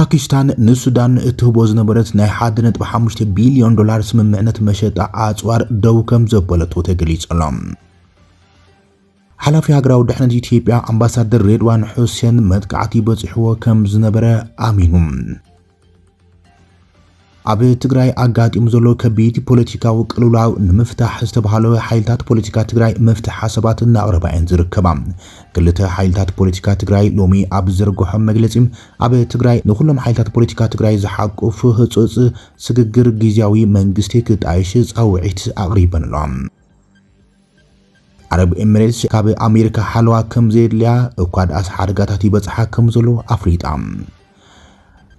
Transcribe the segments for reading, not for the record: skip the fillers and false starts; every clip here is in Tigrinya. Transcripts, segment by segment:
ፓኪስታን ንሱዳን እትህቦ ዝነበረት ናይ 1.5 ቢልዮን ዶላር ስምምዕነት መሸጣ ኣጽዋር ደው ከም ዘበለቶ ተገሊጸሎም። ሓላፊ ሃገራዊ ድሕነት ኢትዮጵያ ኣምባሳደር ሬድዋን ሁሴን መጥቃዕቲ በጽሕዎ ከም ዝነበረ ኣሚኑ። ኣብ ትግራይ ኣጋጢሙ ዘሎ ከቢድ ፖለቲካዊ ቅልውላው ንምፍታሕ ዝተባሃለ ሓይልታት ፖለቲካ ትግራይ መፍትሕ ሓሳባት እናቕረባየን ዝርከባ ክልተ ሓይልታት ፖለቲካ ትግራይ ሎሚ ኣብ ዝርግሖም መግለጺ ኣብ ትግራይ ንኹሎም ሓይልታት ፖለቲካ ትግራይ ዝሓቁፍ ህጹጽ ስግግር ጊዜያዊ መንግስቲ ክጣይሽ ጻውዒት ኣቕሪበንሎም። ዓረብ ኤሚሬትስ ካብ ኣሜሪካ ሓለዋ ከም ዘድልያ እኳ ዳኣስ ሓደጋታት ይበጽሓ ከም ዘሎ ኣፍሪጣ።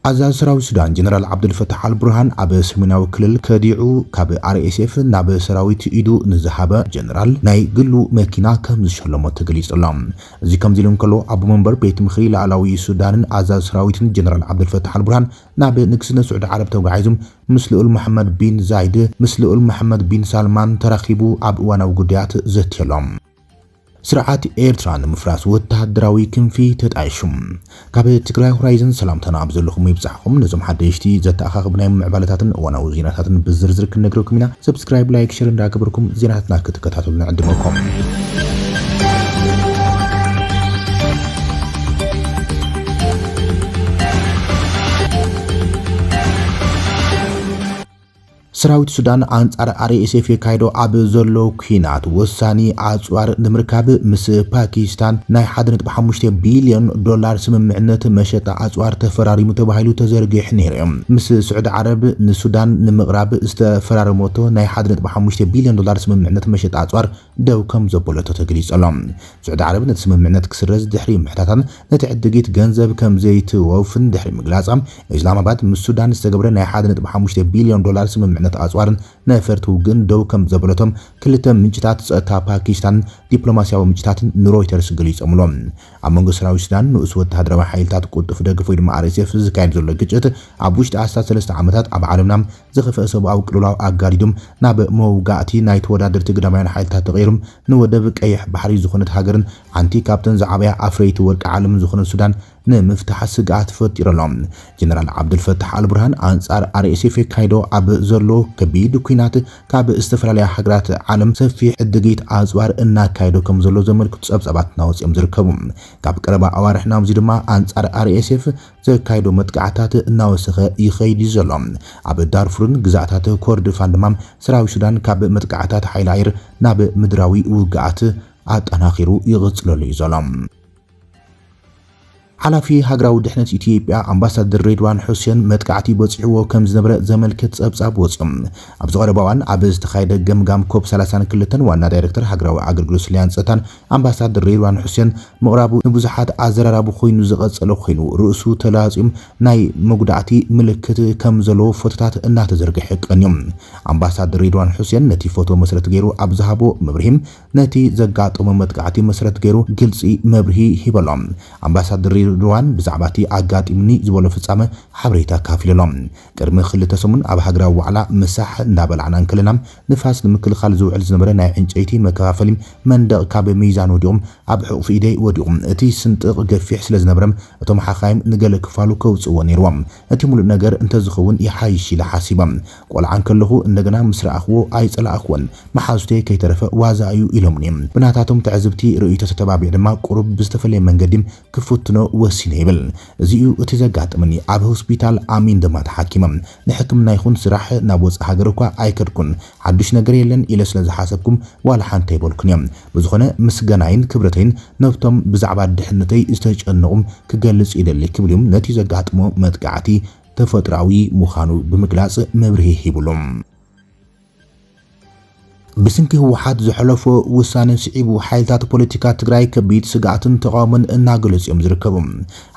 ኣዛዝ ሰራዊት ሱዳን ጀነራል ዓብዱልፈታሕ አልቡርሃን ኣብ ሰሜናዊ ክልል ከዲዑ ካብ RSF ናብ ሰራዊት ኢዱ ንዝሃበ ጀነራል ናይ ግሉ መኪና ከም ዝሸለሞ ተገሊጹሎም። እዚ ከም ኢሎም ከሎ ኣብ መንበር ቤት ምኽሪ ላዕላዊ ሱዳንን ኣዛዝ ሰራዊትን ጀነራል ዓብዱልፈታሕ አልቡርሃን ናብ ንግስነት ስዑድ ዓረብ ተጓዒዞም ምስ ልኡል መሐመድ ቢን ዛይድ ምስ ልኡል መሐመድ ቢን ሳልማን ተራኺቡ ኣብ እዋናዊ ጉዳያት ዘትየሎም። ስርዓት ኤርትራ ንምፍራስ ወተሃደራዊ ክንፊ ተጣይሹም። ካብ ትግራይ ሆራይዘን ሰላምታና ኣብ ዘለኹም ይብጻሕኩም ነዞም ሓደሽቲ ዘተኣኻኽብናይ ምዕባለታትን እዋናዊ ዜናታትን ብዝርዝር ክንነግረኩም ኢና። ሰብስክራይብ ላይክ ሼር እንዳገበርኩም ዜናታትና ክትከታተሉ ንዕድመኩም። ሰራዊት ሱዳን አንጻር RSF የካይዶ ኣብ ዘሎ ኩናት ወሳኒ ኣጽዋር ንምርካብ ምስ ፓኪስታን ናይ 1.5 ቢልዮን ዶላር ስምምዕነት መሸጣ ኣጽዋር ተፈራሪሙ ተባሂሉ ተዘርጊሕ ነይሩ። ምስ ስዑድ ዓረብ ንሱዳን ንምቕራብ ዝተፈራረመቶ ናይ 1.5 ቢልዮን ዶላር ስምምዕነት መሸጣ ኣጽዋር ደው ከም ዘበለቶ ተገሊጸሎም። ስዑድ ዓረብ ነቲ ስምምዕነት ክስረዝ ድሕሪ ምሕታታን ነቲ ዕድጊት ገንዘብ ከም ዘይትወፍን ድሕሪ ምግላጻም ኢስላማባድ ምስ ሱዳን ዝተገብረ ናይ 1.5 ቢልዮን ዶላር ስምምዕነት ኣጽዋርን ነፈርቱ ግን ደው ከም ዘበለቶም ክልተ ምንጭታት ጸጥታ ፓኪስታን ዲፕሎማሲያዊ ምንጭታትን ንሮይተርስ ገሊጾምሎም። ኣብ መንጎ ሰራዊት ሱዳን ንኡስ ወተሃደራዊ ሓይልታት ቁጥፍ ደግፍ ወይ ድማ RSF ዝካየድ ዘሎ ግጭት ኣብ ውሽጢ 13 ዓመታት ኣብ ዓለምና ዝኸፍአ ሰብኣዊ ቅልውላው ኣጋዲዶም ናብ መውጋእቲ ናይ ተወዳደርቲ ግዳማውያን ሓይልታት ተቐይሮም ንወደብ ቀይሕ ባሕሪ ዝኾነት ሃገርን ሓንቲ ካብተን ዝዓበያ ኣፍረይቲ ወርቂ ዓለም ዝኾነት ሱዳን ንምፍታሕ ስጋት ፈጢሮሎም። ጀነራል ዓብዱልፈታሕ አልቡርሃን አንጻር RSF ካይዶ ኣብ ዘሎ ከቢድ ኩናት ካብ ዝተፈላለዩ ሃገራት ዓለም ሰፊሕ ዕድጊት ኣጽዋር እናካይዶ ከም ዘሎ ዘመልክቱ ጸብጻባት ናወጽኦም ዝርከቡ። ካብ ቀረባ ኣዋርሕና እዚ ድማ አንጻር RSF ዘካይዶ መጥቃዕታት እናወሰኸ ይኸይድ ዘሎ። ኣብ ዳርፉርን ግዛእታት ኮርዶፋን ድማ ሰራዊት ሱዳን ካብ መጥቃዕታት ሓይሊ ኣየር ናብ ምድራዊ ውግኣት ኣጠናኺሩ ይቕጽለሉ እዩ ዘሎ። ሓላፊ ሃገራዊ ድሕነት ኢትዮጵያ ኣምባሳደር ሬድዋን ሁሴን መጥቃዕቲ በጽሕዎ ከም ዝነበረ ዘመልክት ጸብጻብ ወጽኦም። ኣብ ዝቐረባዋን ኣብ ዝተኻየደ ገምጋም ኮፕ 32 ዋና ዳይሬክተር ሃገራዊ ኣገልግሎት ስልያን ጸጥታን ኣምባሳደር ሬድዋን ሁሴን ምቕራቡ ንብዙሓት ኣዘራራቢ ኮይኑ ዝቐጸለ ኮይኑ ርእሱ ተላጺም ናይ መጉዳእቲ ምልክት ከም ዘለዎ ፎቶታት እናተዘርግሐ ቀንዮም። ኣምባሳደር ሬድዋን ሁሴን ነቲ ፎቶ መሰረት ገይሩ ኣብ ዝሃቦ መብርሂም ነቲ ዘጋጠመ መጥቃዕቲ መሰረት ገይሩ ግልጺ መብርሂ ሂበሎም። ኣምባሳደር ሬድዋን ብዛዕባቲ ኣጋጢምኒ ዝበሎ ፍጻመ ሓበሬታ ካፊሎም። ቅድሚ ክልተ ሰሙን ኣብ ሃገራዊ ዋዕላ መሳሕ እንዳበላዕና እንከለና ንፋስ ንምክልኻል ዝውዕል ዝነበረ ናይ ዕንጨይቲ መከፋፈሊ መንደቕ ካብ ሚዛን ወዲቖም ኣብ ሕቑፊ ኢደይ ወዲቖም እቲ ስንጥቕ ገፊሕ ስለ ዝነበረ እቶም ሓኻይም ንገለ ክፋሉ ከውፅዎ ነይሮም። እቲ ሙሉእ ነገር እንተዝኸውን ይሓይሽ ኢለ ሓሲቦም ቆልዓን ከለኹ እንደገና ምስ ረኣኽዎ ኣይጸላእኽዎን መሓዙተይ ከይተረፈ ዋዛ እዩ ኢሎምኒ። ብናታቶም ትዕዝብቲ ርእይቶ ተተባቢዕ ድማ ቁሩብ ብዝተፈለየ መንገዲ ክፍትኖ ወሲነ ይብል። እዚኡ እቲ ዘጋጥመኒ ኣብ ሆስፒታል ኣሚን ድማ ተሓኪመም ንሕክምና ይኹን ስራሕ ናብ ወፃኢ ሃገር እኳ ኣይከድኩን ሓዱሽ ነገር የለን ኢለ ስለ ዝሓሰብኩም ዋላ ሓንቲ ይበልኩን እዮም። ብዝኾነ ምስገናይን ክብረተይን ነብቶም ብዛዕባ ድሕነተይ ዝተጨነቑም ክገልጽ ይደሊ ክብል እዮም ነቲ ዘጋጥሞ መጥቃዕቲ ተፈጥራዊ ምዃኑ ብምግላጽ መብርሂ ሂብሎም። ብስንኪ ህወሓት ዝሕለፎ ውሳነ ስዒቡ ሓይልታት ፖለቲካ ትግራይ ከቢድ ስጋኣትን ተቃውሞን እናገለጹም ዝርከቡ።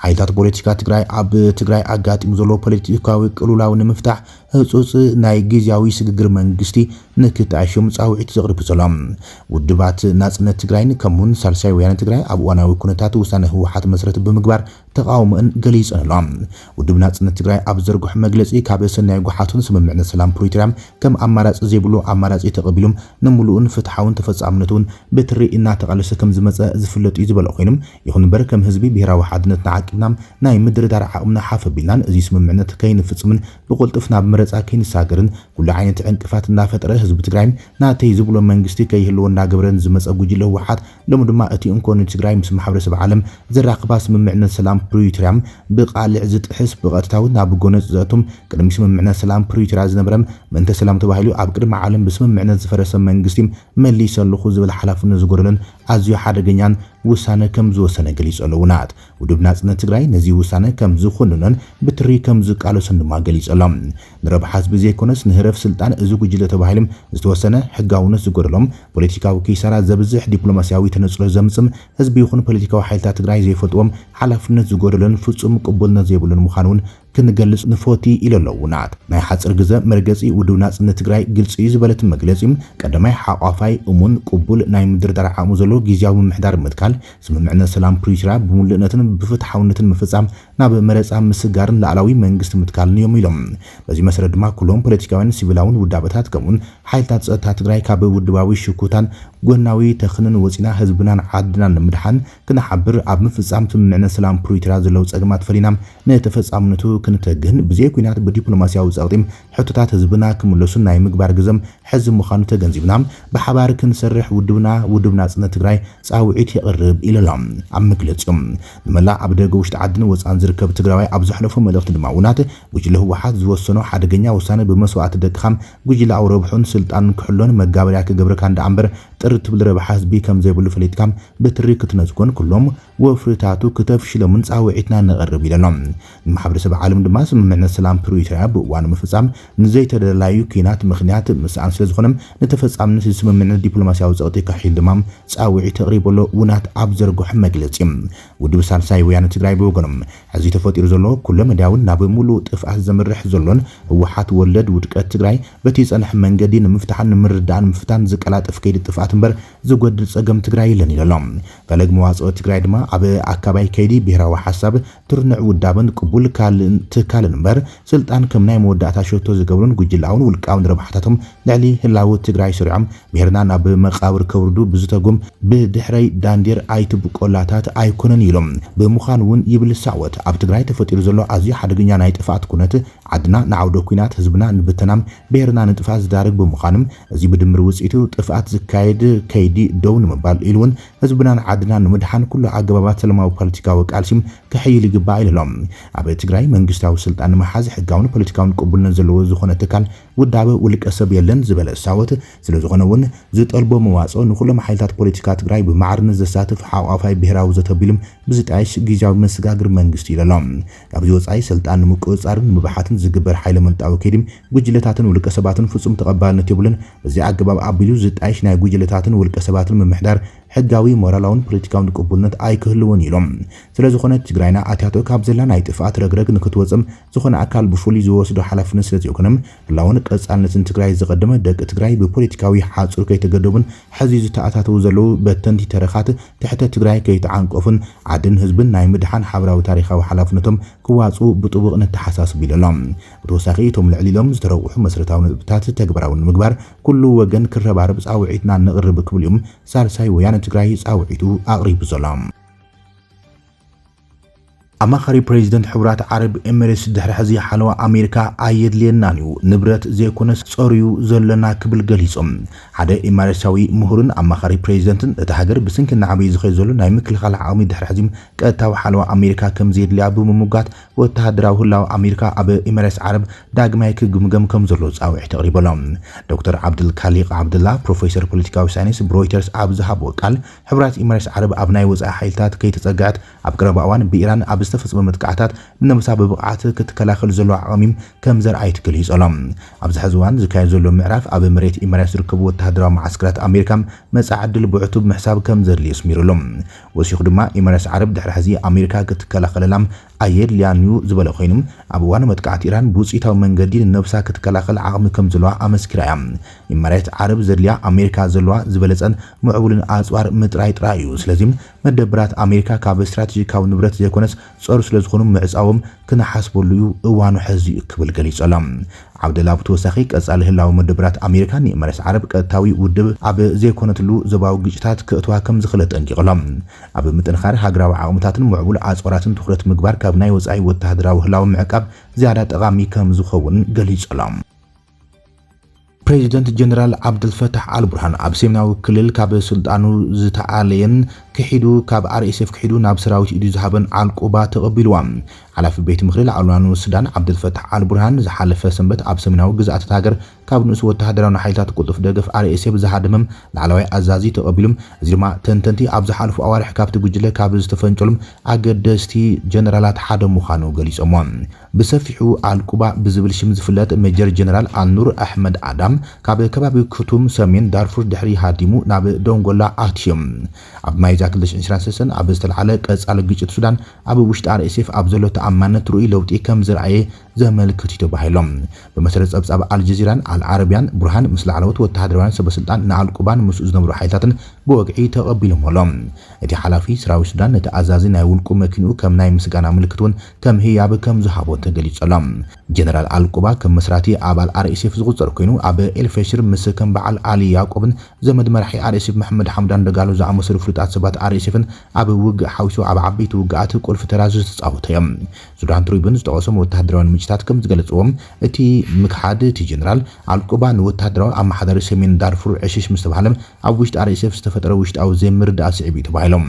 ሓይልታት ፖለቲካ ትግራይ ኣብ ትግራይ ኣጋጢሙ ዘሎ ፖለቲካዊ ቅልውላው ንምፍታሕ ህጹጽ ናይ ጊዜያዊ ስግግር መንግስቲ ንክትዓሽም ጻውዒት ዘቕርብ ዘሎም ውድባት ናጽነት ትግራይን ከምውን ሳልሳይ ወያነ ትግራይ ኣብ እዋናዊ ኩነታት ውሳነ ህወሓት መሰረት ብምግባር ተቃውሞን ገሊጸሎም ውድብ ናጽነት ትግራይ ኣብ ዘርግሑ መግለጺ ካብ ሰናይ ጎሓቱን ስምምዕነት ሰላም ፕሪቶሪያ ከም ኣማራጺ ዘይብሉ ኣማራጺ ተቐቢሎም ንሙሉኡን ፍትሓውን ተፈጻምነቱን ብትሪ እናተቃለሰ ከም ዝመጸ ዝፍለጥ እዩ ዝበለ ኮይኖም ይኹን እምበር ከም ህዝቢ ብሄራዊ ሓድነት ዓቂብና ናይ ምድርዳር ዓቕምና ሓፈቢልናን እዚ ስምምዕነት ከይንፍጽምን ብቁልጥፍ ናብ መረጻ ከይንሳገርን ኩሉ ዓይነት ዕንቅፋት እናፈጠረ ህዝቢ ትግራይ ናተይ ዝብሎ መንግስቲ ከይህልዎ እናገበረን ዝመጸ ጉጅለ ህወሓት ሎሚ ድማ እቲ እንኮኑ ትግራይ ምስ ማሕበረሰብ ዓለም ዘራኽባ ስምምዕነት ሰላም ፕሪቶሪያ ብቃልዕ ዝጥሕስ ብቐጥታዊ ናብ ጎነጽ ዘእቱም ቅድሚ ስምምዕነት ሰላም ፕሪቶሪያ ዝነበረም ምንተ ሰላም ተባሂሉ ኣብ ቅድሚ ዓለም ብስምምዕነት ዝፈረሰ መንግስቲ መሊሰልኹ ዝብል ሓላፍነት ዝጎደለን ኣዝዩ ሓደገኛን ውሳነ ከም ዝወሰነ ገሊጹ ኣለውናት ውድብ ናጽነት ትግራይ ነዚ ውሳነ ከም ዝኹንነን ብትሪ ከም ዝቃለሰን ድማ ገሊጸሎም ንረብሓ ህዝቢ ዘይኮነስ ንህረፍ ስልጣን እዚ ጉጅለ ተባሂሎም ዝተወሰነ ሕጋውነት ዝጎደሎም ፖለቲካዊ ኪሳራ ዘብዝሕ ዲፕሎማሲያዊ ተነጽሎ ዘምጽም ህዝቢ ይኹን ፖለቲካዊ ሓይልታት ትግራይ ዘይፈልጥዎም ሓላፍነት ዝጎደለን ፍጹም ቅቡልነት ዘይብሉን ምዃኑን ክንገልጽ ንፎቲ ኢለለውናት ናይ ሓጽር ግዜ መርገጺ ውድብ ናጽነት ትግራይ ግልጽ ዝበለት መግለጺ ቀዳማይ ሓቋፋይ እሙን ቅቡል ናይ ምድርዳር ዓቕሙ ዘሎ ጊዜያዊ ምምሕዳር ምትካል ስምምዕነት ሰላም ፕሪቶሪያ ብሙሉእነትን ብፍትሓውነትን ምፍጻም ናብ መረጻ ምስጋርን ላዕላዊ መንግስቲ ምትካልን እዮም ኢሎም በዚ መሰረት ድማ ኩሎም ፖለቲካውን ሲቪላውን ውዳበታት ከምኡን ሓይልታት ጸጥታ ትግራይ ካብ ውድባዊ ሽኩታን ጎናዊ ተኽንን ወፂና ህዝብናን ዓድናን ንምድሓን ክንሓብር ኣብ ምፍጻም ስምምዕነት ሰላም ፕሪቶሪያ ዘለው ጸገማት ፈሊናም ነተፈጻምነቱ ክንተግህን ብዘይ ኩናት ብዲፕሎማሲያዊ ጸቕጢም ሕቶታት ህዝብና ክምለሱን ናይ ምግባር ግዘም ሕዚ ምዃኑ ተገንዚብና ብሓባር ክንሰርሕ ውድብ ናጽነት ትግራይ ጻውዒት ይቕርብ ኢሎም ኣብ መግለጺኦም ንመላእ ኣብ ደገ ውሽጢ ዓድን ወፃን ዝርከብ ትግራዋይ ኣብ ዝሕለፉ መልእኽቲ ድማ ውናት ጉጅለ ህወሓት ዝወሰኖ ሓደገኛ ውሳነ ብመስዋዕቲ ደቅኻም ጉጅለ ኣብ ረብሑን ስልጣን ክሕሎን መጋበርያ ክገብረካ እንዳኣምበር ጥሪ ትብል ረብሓ ህዝቢ ከም ዘይብሉ ፈሊጥካም ብትሪ ክትነዝጎን ኩሎም ወፍርታቱ ክተፍሽሎምን ጻውዒትና ነቕርብ ኢሎም ማሕበረሰብ ዓለም ድማ ስምምዕነት ሰላም ፕሪቶሪያ ብእዋኑ ምፍጻም ንዘይተደላዩ ኩናት ምኽንያት ምስኣን ስለዝኾነም ንተፈጻምነት ስምምዕነት ዲፕሎማሲያዊ ጸቕጢ ካሒል ድማ ጻውዒት ተቕሪበሎ ውናት ኣብ ዘርግሑ መግለጺ ውድብ ሳልሳይ ወያነ ትግራይ ብወገኖም ሕዚ ተፈጢሩ ዘሎ ኩሎ መዳውን ናብ ሙሉእ ጥፍኣት ዘምርሕ ዘሎን ህወሓት ወለድ ውድቀት ትግራይ በቲ ጸንሕ መንገዲ ንምፍታሕን ንምርዳእን ምፍታን ዝቀላጥፍ ከይዲ ጥፍኣት እምበር ዝጎድል ጸገም ትግራይ የለን ኢሎም ፈለግ መዋጽኦ ትግራይ ድማ ኣብ ኣካባቢ ከይዲ ብሄራዊ ሓሳብ ትርንዕ ውዳብን ቅቡል ትካልን እምበር ስልጣን ከም ናይ መወዳእታ ሸቶ ዝገብሩን ጉጅላውን ውልቃውን ረብሓታቶም ልዕሊ ህላዊ ትግራይ ስሪዖም ብሄርና ናብ መቃብር ከውርዱ ብዝተጎም ብድሕረይ ዳንዴር ኣይትብቆላታት ኣይኮነን ኢሎም ብምዃን እውን ይብል ሳዕወት ኣብ ትግራይ ተፈጢሩ ዘሎ ኣዝዩ ሓደገኛ ናይ ጥፍኣት ኩነት ዓድና ንዓውደ ኩናት ህዝብና ንብተናም ብሄርና ንጥፍኣት ዝዳርግ ብምዃንም እዚ ብድምር ውጽኢቱ ጥፍኣት ዝካየድ ከይዲ ደው ንምባል ኢሉውን ህዝብናን ዓድና ንምድሓን ኩሉ ኣገባባት ሰላማዊ ፖለቲካዊ ቃልሲም ክሕይል ይግባእ ኢሎም ኣብ ትግራይ መንግስታዊ ስልጣን ንምሓዝ ሕጋውን ፖለቲካውን ቅቡልነት ዘለዎ ዝኾነ ትካል ውዳበ ውልቀ ሰብ የለን ዝበለ ሳወት ስለዝኾነ እውን ዝጠልቦ መዋጽኦ ንኩሎም ሓይልታት ፖለቲካ ትግራይ ብማዕርነት ዘሳትፍ ሓቋፋይ ብሄራዊ ዘተቢሎም ብዝጣይሽ ጊዜያዊ መስጋግር መንግስቲ ኢሎም ኣብዚ ወጻኢ ስልጣን ንምቁጽጻርን ንምባሓትን ዝግበር ሓይለ መንጣዊ ከይዲ ጉጅለታትን ውልቀ ሰባትን ፍጹም ተቐባልነት ይብልን እዚ ኣገባብ ኣቢሉ ዝጣይሽ ናይ ጉጅለታትን ውልቀ ሰባትን ምምሕዳር ሕጋዊ ሞራላውን ፖለቲካውን ቅቡልነት ኣይክህልውን ኢሎም ስለዝኾነ ትግራይና ኣትያቶ ካብ ዘላ ናይ ጥፍኣት ረግረግ ንክትወጽም ዝኾነ ኣካል ብፍሉይ ዝወስዶ ሓላፍነት ስለዘይኮነም ህላውን ቀጻልነትን ትግራይ ዝቐደመ ደቂ ትግራይ ብፖለቲካዊ ሓጹር ከይተገደቡን ሕዚ ዝተኣታተው ዘለው በተንቲ ተረኻት ትሕተ ትግራይ ከይተዓንቆፉን ዓድን ህዝብን ናይ ምድሓን ሓበራዊ ታሪኻዊ ሓላፍነቶም ክዋጹ ብጥቡቕ ነተሓሳስቡ ኢሎም ብተወሳኺ እቶም ልዕሊሎም ዝተረቑሑ መሰረታዊ ነጥብታት ተግባራዊ ንምግባር ኩሉ ወገን ክረባረብ ጻውዒትና ነቕርብ ክብል እዮም ሳልሳይ ወያነ ትግራይ ጻውዒቱ ኣቕሪቡ ዘሎ ኣማኻሪ ፕሬዚደንት ሕቡራት ዓረብ ኤሚሬትስ ድሕሪ ሕዚ ሓለዋ ኣሜሪካ ኣየድልየናን እዩ ንብረት ዘይኮነስ ጸርዩ ዘለና ክብል ገሊጾም ሓደ ኤሚሬትሳዊ ምሁርን ኣማኻሪ ፕሬዚደንትን እቲ ሃገር ብስንኪ ንዓበይ ዝኸይ ዘሎ ናይ ምክልኻል ዓቕሚ ድሕሪ ሕዚ ቀጥታዊ ሓለዋ ኣሜሪካ ከም ዘየድልያ ብምሙጋት ወተሃደራዊ ህላዊ ኣሜሪካ ኣብ ኤሚሬትስ ዓረብ ዳግማይ ክግምገም ከም ዘሎ ጻውዒት ተቕሪበሎም ዶክተር ዓብድልካሊቅ ዓብድላ ፕሮፌሰር ፖለቲካዊ ሳይንስ ብሮይተርስ ኣብ ዝሃቦ ቃል ሕቡራት ኤሚሬትስ ዓረብ ኣብ ናይ ወጻኢ ሓይልታት ከይተጸጋዕት ኣብ ቀረባ እዋን ብኢራን ኣብ ዝተፈጸመ መጥቃዕታት ንነብሳ ብብቕዓት ክትከላኸል ዘሎ ዓቕሚም ከም ዘርአይ ትገልጸሎም ኣብዚ ሕዚ እዋን ዝካየድ ዘሎ ምዕራፍ ኣብ መሬት ኢማራት ዝርከቡ ወተሃደራዊ ማዓስከራት ኣሜሪካ መጻኢ ዕድል ብዕቱ ብምሕሳብ ከም ዘድልዩ ኣስሚሩሎም ወሲኹ ድማ ኢማራት ዓረብ ድሕሪ ሕዚ ኣሜሪካ ክትከላኸለላም ኣየድልያንዩ ዝበለ ኮይኑ ኣብ እዋን መጥቃዕቲ ኢራን ብውፅኢታዊ መንገዲ ንነብሳ ክትከላኸል ዓቕሚ ከም ዘለዋ ኣመስኪራ እያ ኢማራት ዓረብ ዘድልያ ኣሜሪካ ዘለዋ ዝበለጸን ምዕቡልን ኣጽዋር ምጥራይ እዩ ስለዚ መደብራት ኣሜሪካ ካብ ስትራቴጂካዊ ንብረት ዘይኮነስ ጸሩ ስለዝኾኑ ምዕጻዎም ክነሓስበሉ እዋኑ ሕዚ ክብል ገሊጾሎም عبد الله بتوسخي قصال هلاو مدبرات امريكا نيمرس عرب قطاوي ودب اب زيكونتلو زباو ግጭታት كأتوا كم زخلت انقلام اب متنخار هاغراو عقمتاتن معبول اصوراتن تخرت مغبار كاب ناي وصاي وتهدراو هلاو معقب زياده طغامي كم زخون ገሊጾሎም بريزيدنت جنرال عبد الفتاح البرهان اب سيمناو كلل كاب سلطانو زتعالين كحيدو كاب RSF كحيدو ناب سراوت ايدو زهبن عالقوبا تقبلوام على في بيت مخرج العلوان السودان عبد الفتاح البرهان زحلف سنبت اب سمناو غزات هاجر كاب نس وتهدراو حيلات قطف دغف RSF زهادمم لعلوي ازازي تقبلم زيما تنتنتي اب زحلف اوارح كاب تججله كاب زتفنجلم اگدستي جنرالات حدا مخانو غليصمم بسفيحو عالقوبا بزبل شم زفلات ميجر جنرال النور احمد ادم كاب كباب كتوم سمين دارفور دحري هاديمو ناب دونغولا اتيم اب مايزاك لش انشرانسن اب استلعله قصال ግጭት ሱዳን اب ውሽጥ RSF اب ዘሎ ተአማነት ሩኢ ለውጢ ከም ዝርአየ ዘመልክት ይተባሃሎም በመሰረት ጸብጻብ አልጀዚራን አልዓረቢያን ብርሃን ምስለ ዓለወት ወተሃደራውያን ሰበስልጣን ናአልቁባን ምስ ዝነብሩ ሓይታትን በወግዒ ተቀቢሎምሎም እቲ ሓላፊ ሰራዊት ሱዳን ተአዛዚ ናይ ውልቁ መኪኑ ከም ናይ ምስጋና ምልክቱን ከም ህያብ ከም ዝሃቦ ተገሊጸሎም ጀነራል አልቁባ ከም መስራቲ አባል RSF ዝቁጸር ኮይኑ አብ ኤልፌሽር ምስ ከም በዓል አሊ ያዕቆብን ዘመድ መራሒ RSF መሐመድ ሐምዳን ደጋሎ ዝኣመሰሉ ፍሉጣት ሰባት RSFን አብ ውግ ሓዊሱ አብ ዓበይቲ ውግኣት ቁልፍ ተራዙ ተጻውተዮም ሱዳን ትሪቡን ዝተቆሰሙ ወተሃደራውያን ምጭታት ከም ዝገለጽዎም እቲ ምክሓድ እቲ ጀነራል አልቁባ ንወተሃደራዊ ኣማሓዳሪ ሰሜን ዳርፉር ዕሽሽ ምስ ተባሃለም ኣብ ውሽጥ RSF ዝተፈጠረ ውሽጣዊ ዘምርዳእ ስዕቢ ተባሂሎም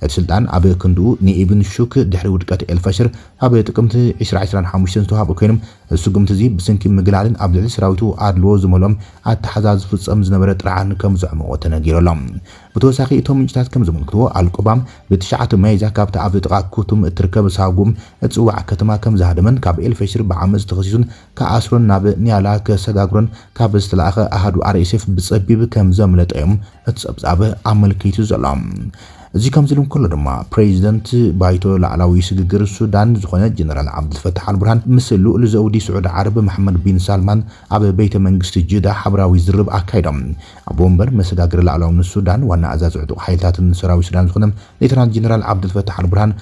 እቲ ስልጣን ኣብ ክንዱ ንኢብን ሹክ ድሕሪ ውድቀት ኤልፋሽር ኣብ ጥቅምቲ 2025 ዝተዋሃበ ኮይኖም እሱ ግምት እዚ ብስንኪ ምግላልን ኣብ ልዕሊ ሰራዊቱ ኣድልዎ ዝመሎም ኣተሓዛዝ ፍጸም ዝነበረ ጥራዓን ከም ዘዕምቆ ተነጊሮሎም ብተወሳኺ እቶም ምንጭታት ከም ዘመልክትዎ አልቁባም ብትሽዓተ መይዛ ካብታ ኣብ ጥቃ ኩቱም እትርከብ ሳጉም እጽዋዕ ከተማ ከም ዝሃደመን ካብ ኤልፌሽር ብዓመዝ ተኸሲሱን ከኣስሮን ናብ ኒያላ ከሰጋግሮን ካብ ዝተላኸ ኣሃዱ RSF ብጸቢብ ከም ዘምለጠዮም እትጸብጻበ ኣመልኪቱ ዘሎም እዚ ከም ዝልም ከሎ ድማ ፕሬዚደንት ባይቶ ላዕላዊ ስግግር ሱዳን ዝኾነ ጀነራል ዓብድልፈታሕ አልቡርሃን ምስ ልኡል ዘውዲ ስዑድ ዓረብ መሐመድ ቢን ሳልማን ኣብ ቤተ መንግስቲ ጅዳ ሓብራዊ ዝርብ አካይዶም ኣብ ወንበር መሰጋግር ላዕላዊ ሱዳን ዋና ኣዛዚ ዕጡቕ ሓይልታትን ሰራዊት ሱዳን ዝኾነ ሌተናንት ጀነራል ዓብድልፈታሕ አልቡርሃን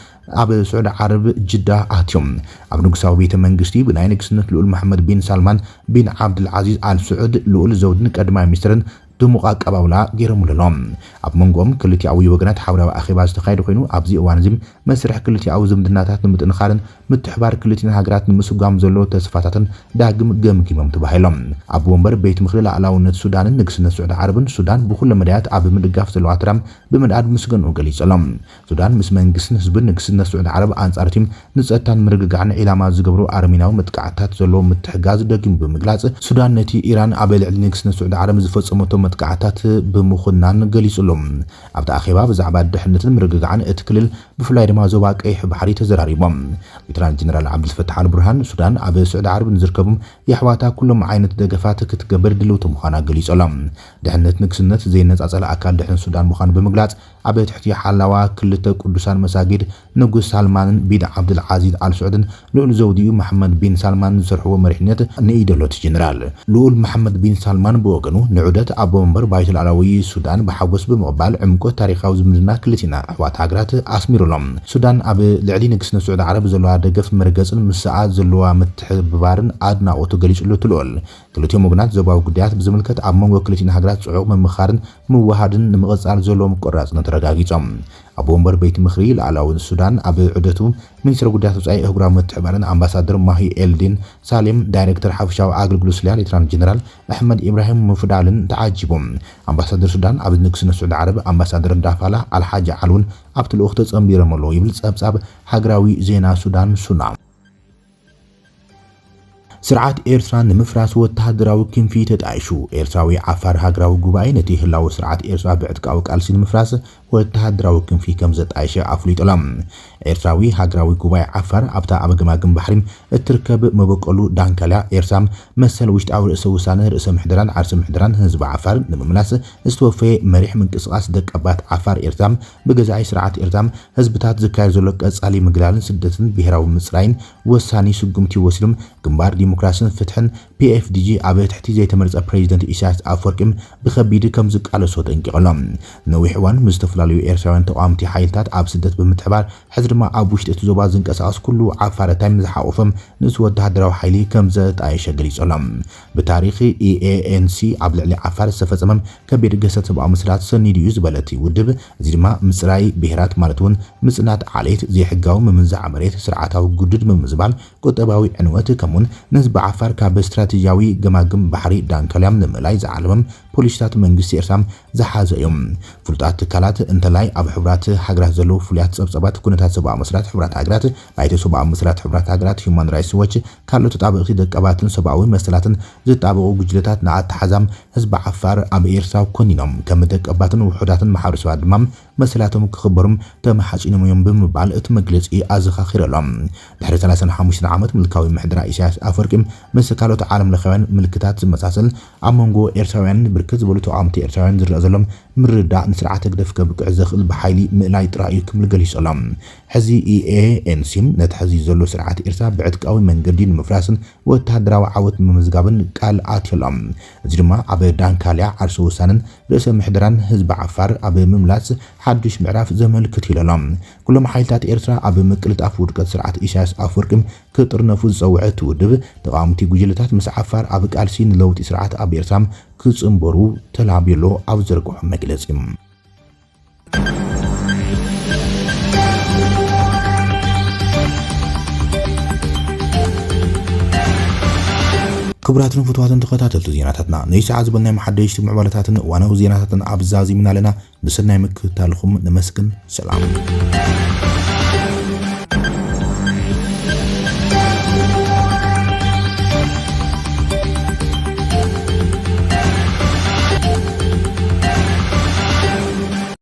ኣብ ስዑድ ዓረብ ጅዳ ኣትዮም ኣብ ንጉሳዊ ቤተ መንግስቲ ብናይ ንግስነት ልኡል መሐመድ ቢን ሳልማን ቢን ዓብድልዓዚዝ አል ስዑድ ልኡል ዘውድን ቀዳማይ ሚኒስትርን ድሙቕ አቀባብላ ገይሮምሎም ኣብ መንጎም ክልቲኣዊ ወገናት ሓብራዊ ኣኼባ ዝተኻየደ ኮይኑ ኣብዚ እዋን እዚ መስርሕ ክልቲኣዊ ዝምድናታት ንምጥንኻርን ምትሕባር ክልቲና ሃገራት ንምስጓም ዘሎ ተስፋታትን ዳግም ገምጊሞም ተባሂሎም ኣብ ወንበር ቤት ምክሪ ላዕላውነት ሱዳንን ንግስነት ስዑድ ዓረብን ሱዳን ብኩሉ መዳያት ኣብ ምድጋፍ ዘለዋ ትራም ብምድኣድ ምስገኑ ገሊጾሎም ሱዳን ምስ መንግስትን ህዝብን ንግስነት ስዑድ ዓረብ ኣንጻር ቲም ንጸጥታን ምርግጋዕን ኢላማ ዝገብሩ ኣርሚናዊ መጥቃዕታት ዘሎ ምትሕጋዝ ደጊም ብምግላጽ ሱዳን ነቲ ኢራን ኣብ ልዕሊ ንግስነት ስዑድ ዓረብ ዝፈጸመቶ መጥቃዕታት ብምኹናን ገሊጹሎም ኣብታ ኣኼባ ብዛዕባ ድሕነትን ምርግጋዕን እቲ ክልል ብፍላይ ድማ ዞባ ቀይሕ ባሕሪ ተዘራሪቦም ሌተናንት ጀነራል ዓብድልፈታሕ አልቡርሃን ሱዳን ኣብ ስዑድ ዓረብ ንዝርከቡም የሕዋታ ኩሎም ዓይነት ደገፋት ክትገበር ድልውቲ ምዃና ገሊጾሎም ድሕነት ንግስነት ዘይነጻጸለ ኣካል ድሕነት ሱዳን ምዃኑ ብምግላጽ ኣብ ትሕቲ ሓላዋ ክልተ ቅዱሳን መሳጊድ ንጉስ ሳልማንን ቢን ዓብድልዓዚዝ አል ስዑድን ልኡል ዘውዲኡ መሐመድ ቢን ሳልማን ዝሰርሕዎ መሪሕነት ንኢደሎት ጀነራል ልኡል መሐመድ ቢን ሳልማን ብወገኑ ንዑደት ኣብ ወንበር ባይቶ ላዕላዊ ሱዳን ብሓጎስ ብምቕባል ዕምቆት ታሪኻዊ ዝምድና ክልቲና ኣሕዋት ሃገራት ኣስሚሮሎም ሱዳን ኣብ ልዕሊ ንግስነት ስዑድ ዓረብ ዘለዋ ደገፍ መርገጽን ምስኣ ዘለዋ ምትሕብባርን ኣድናቆቱ ገሊጹሉ ትልኦል ክልቲኦም ወገናት ዞባዊ ጉዳያት ብዝምልከት ኣብ መንጎ ክልቲና ሃገራት ጽዑቕ ምምኻርን ምዋሃድን ንምቕጻል ዘሎ ምቆራጽነት ተረጋጊጾም ኣብ ወንበር ቤት ምክሪ ላዕላዊ ሱዳን ኣብ ዑደቱ ሚኒስትር ጉዳያት ወጻኢ ኣህጉራዊ ምትሕብባርን ኣምባሳደር ማሂ ኤልዲን ሳሌም ዳይሬክተር ሓፈሻዊ ኣገልግሎት ስልያ ሌተናንት ጀነራል ኣሕመድ ኢብራሂም ሙፍዳልን ተዓጂቦም ኣምባሳደር ሱዳን ኣብ ንግስነት ስዑድ ዓረብ ኣምባሳደር ዳፋላ አልሓጂ ዓልውን ኣብቲ ልኡኽ ተጸምቢሮም ኣለዉ ይብል ጸብጻብ ሃገራዊ ዜና ሱዳን ሱና ስርዓት ኤርትራ ንምፍራስ ወተሃደራዊ ክንፊ ተጣይሹ ኤርትራዊ ዓፋር ሃገራዊ ጉባኤ ነቲ ህላዊ ስርዓት ኤርትራ ብዕጥቃዊ ቃልሲ ንምፍራስ ወተሃደራዊ ክንፊ ከም ዘጣይሸ ኣፍሊጦሎም ኤርትራዊ ሃገራዊ ጉባኤ ዓፋር ኣብታ ኣብ ገማግም ባሕሪ እትርከብ መበቀሉ ዳንካልያ ኤርትራ መሰል ውሽጣዊ ርእሰ ውሳነ ርእሰ ምሕደራን ዓርሰ ምሕደራን ህዝቢ ዓፋር ንምምላስ ዝተወፈየ መሪሕ ምንቅስቃስ ደቀባት ዓፋር ኤርትራ ብገዛኢ ስርዓት ኤርትራ ህዝብታት ዝካየድ ዘሎ ቀጻሊ ምግላልን ስደትን ብሄራዊ ምጽራይን ወሳኒ ስጉምቲ ወሲዶም ግንባር ዲሞክራሲን ፍትሕን PFDG ኣብ ትሕቲ ዘይተመረጸ ፕሬዚደንት ኢሳያስ ኣፈወርቂም ብከቢድ ከም ዝቃለሶ ጠንቂቖሎም ነዊሕ እዋን ምዝተፈላለዩ ኤርትራውያን ተቃዋምቲ ሓይልታት ኣብ ስደት ብምትሕባር ሕዚ ድማ ኣብ ውሽጢ እቲ ዞባ ዝንቀሳቐስ ኩሉ ዓፋረታይ ዝሓቆፎም ንሱ ወተሃደራዊ ሓይሊ ከም ዘጣየሸ ገሊጾሎም ብታሪኽ EANC ኣብ ልዕሊ ዓፋር ዝተፈጸመ ከቢድ ገሰት ሰብኣዊ ምስላት ሰኒድ እዩ ዝበለት ውድብ እዚ ድማ ምጽራይ ብሄራት ማለት እውን ምጽናት ዓሌት ዘይሕጋዊ ምምንዛዕ መሬት ስርዓታዊ ጉድድ ምምዝባል ቁጠባዊ ዕንወት ከምኡን ንህዝቢ ዓፋር ካብ ስትራቴጂያዊ ገማግም ባሕሪ ዳንካልያም ንምእላይ ዝዓለመም ፖሊስታት መንግስቲ ኤርትራ ዝሓዘ እዮም ፍሉጣት ትካላት እንተላይ ኣብ ሕብራት ሃገራት ዘለው ፍሉያት ጸብጸባት ኩነታት ሰብኣዊ መስራት ሕብራት ሃገራት ባይተ ሰብኣዊ መስራት ሕብራት ሃገራት ሂውማን ራይትስ ዎች ካልኦት ተጣበቕቲ ደቀባትን ሰብኣዊ መሰላትን ዝጣበቑ ጉጅለታት ንኣተሓዛም ህዝቢ ዓፋር ኣብ ኤርትራ ኮኒኖም ከም ደቀባትን ውሑዳትን ማሕበረሰባት ድማ መሰላቶም ክኽበሩም ተመሓጺኖም እዮም ብምባል እቲ መግለጺ ኣዘኻኺረሎም ድሕሪ 35 ዓመት ምልካዊ ምሕደራ ኢሳያስ ኣፈወርቂ ምስ ካልኦት ዓለም ለኻውያን ምልክታት ዝመሳሰል ኣብ መንጎ ኤርትራውያን ብርክት ዝበሉ ተቃዋምቲ ኤርትራውያን ዝረአ ዘሎም ምርዳእ ንስርዓተ ገደፍ ከብቅዕ ዘኽእል ብሓይሊ ምእላይ ጥራይ ክምል ገሊጾሎም ሕዚ EANC ነቲ ሕዚ ዘሎ ስርዓት ኤርትራ ብዕጥቃዊ መንገዲ ንምፍራስን ወተሃደራዊ ዓወት ንምምዝጋብን ቃል ኣትየሎም እዚ ድማ ኣብ ዳንካልያ ዓርሰ ውሳነን ርእሰ ምሕደራን ህዝቢ ዓፋር ኣብ ምምላስ ሓድሽ ምዕራፍ ዘመልክት ኢሎም ኩሎም ሓይልታት ኤርትራ ኣብ ምቅልጣፍ ውድቀት ስርዓት ኢሳያስ ኣፈወርቂ ክጥርነፉ ዝፀውዐት ውድብ ተቃዋምቲ ጉጅለታት ምስ ዓፋር ኣብ ቃልሲ ንለውጢ ስርዓት ኣብ ኤርትራ ክጽንበሩ ተላቢሎ ኣብ ዘርግሑ መግለጺ ክቡራትን ፍትዋትን ተኸታተልቱ ዜናታትና ናይ ሰዓት ዝበልናይ መሓደሽቲ ምዕባለታትን እዋናዊ ዜናታትን ኣብዛዚምና ኣለና ንስናይ ምክትታልኩም ንመስግን ሰላም